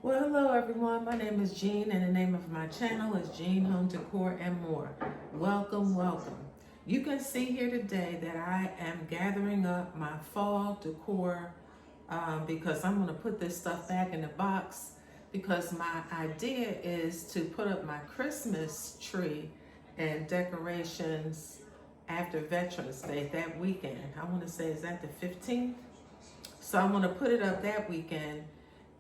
Well, hello everyone. My name is Jean, and the name of my channel is Jean Home Decor and More. Welcome, welcome. You can see here today that I am gathering up my fall decor because I'm going to put this stuff back in the box because my idea is to put up my Christmas tree and decorations after Veterans Day that weekend. I want to say, is that the 15th? So I'm going to put it up that weekend.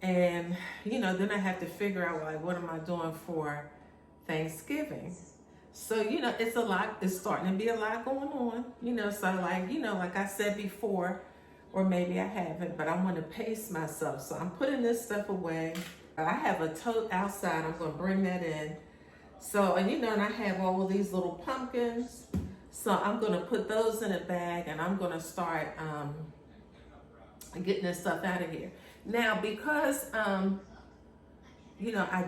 And, then I have to figure out, like, what am I doing for Thanksgiving? So, it's a lot, it's starting to be a lot going on, so like I said before, or maybe I haven't, but I want to pace myself. So I'm putting this stuff away. I have a tote outside. I'm going to bring that in. So, and I have all of these little pumpkins. So I'm going to put those in a bag and I'm going to start getting this stuff out of here. Now, because, I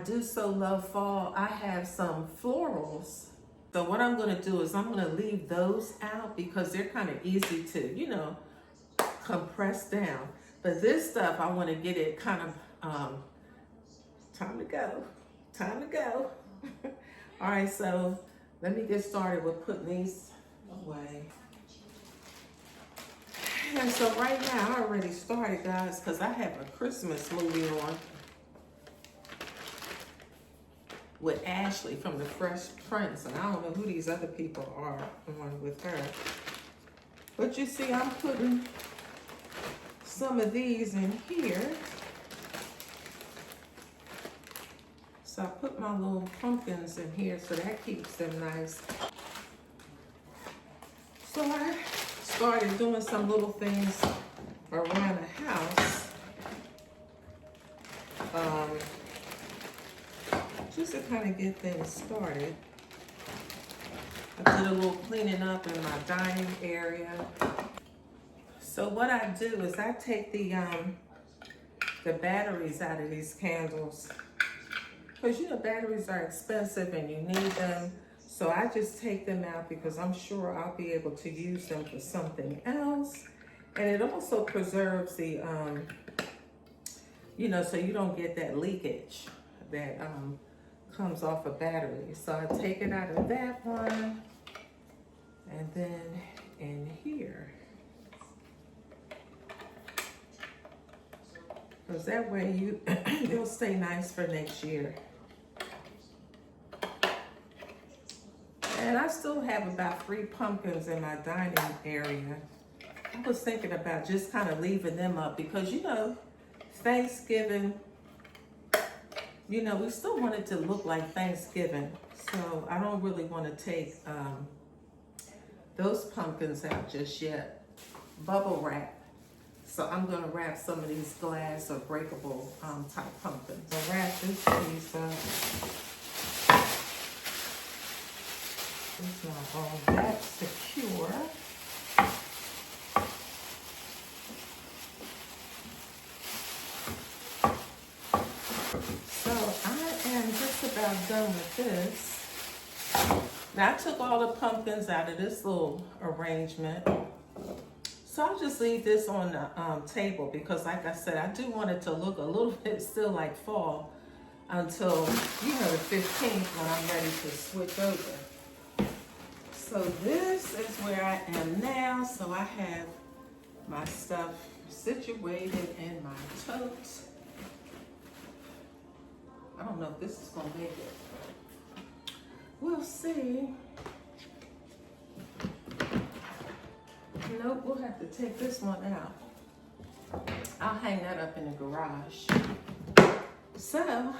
do so love fall, I have some florals. So what I'm going to do is I'm going to leave those out because they're kind of easy to, compress down. But this stuff, I want to get it kind of, time to go. All right, so let me get started with putting these away. And so right now, I already started, guys, because I have a Christmas movie on with Ashley from the Fresh Prince. And I don't know who these other people are on with her. But you see, I'm putting some of these in here. So I put my little pumpkins in here so that keeps them nice. So I started doing some little things around the house, just to kind of get things started. I did a little cleaning up in my dining area. So what I do is I take the batteries out of these candles, because batteries are expensive and you need them. So I just take them out because I'm sure I'll be able to use them for something else. And it also preserves the, so you don't get that leakage that comes off a battery. So I take it out of that one and then in here. Because that way you'll stay nice for next year. And I still have about 3 pumpkins in my dining area. I was thinking about just kind of leaving them up because, Thanksgiving, we still want it to look like Thanksgiving. So I don't really want to take those pumpkins out just yet. Bubble wrap. So I'm going to wrap some of these glass or breakable type pumpkins. I'll wrap this piece up. It's not all that secure. So I am just about done with this. Now I took all the pumpkins out of this little arrangement. So I'll just leave this on the table because, like I said, I do want it to look a little bit still like fall until, the 15th when I'm ready to switch over. So this is where I am now. So I have my stuff situated in my tote. I don't know if this is going to make it. We'll see. Nope, we'll have to take this one out. I'll hang that up in the garage. So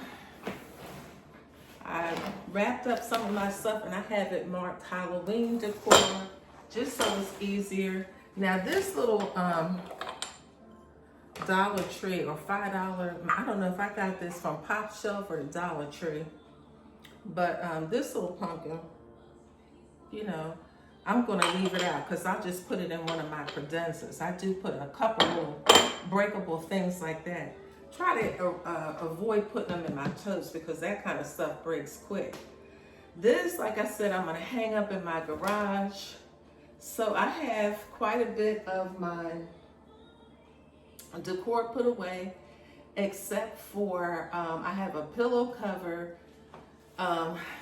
I wrapped up some of my stuff and I have it marked Halloween decor, just so it's easier. Now this little Dollar Tree or $5, I don't know if I got this from Pop Shelf or the Dollar Tree, but this little pumpkin, I'm gonna leave it out because I'll just put it in one of my credenzas. I do put a couple little breakable things like that. Try to avoid putting them in my totes because that kind of stuff breaks quick. This, like I said, I'm gonna hang up in my garage. So I have quite a bit of my decor put away. except for I have a pillow cover.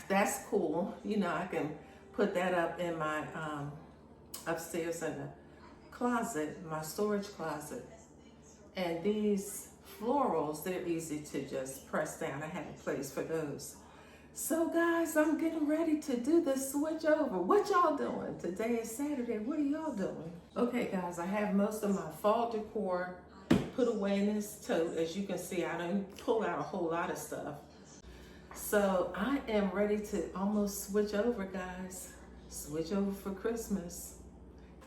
That's cool. You know, I can put that up in my upstairs in the closet, my storage closet. And these florals, they're easy to just press down. I have a place for those. So guys, I'm getting ready to do the switch over. What y'all doing? Today is Saturday. What are y'all doing? Okay guys, I have most of my fall decor put away in this tote. As you can see, I didn't pull out a whole lot of stuff. So I am ready to almost switch over, guys. Switch over for Christmas.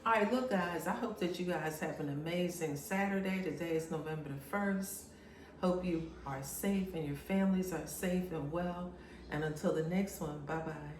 All right, look guys, I hope that you guys have an amazing Saturday. Today is November the 1st. Hope you are safe and your families are safe and well. And until the next one, bye-bye.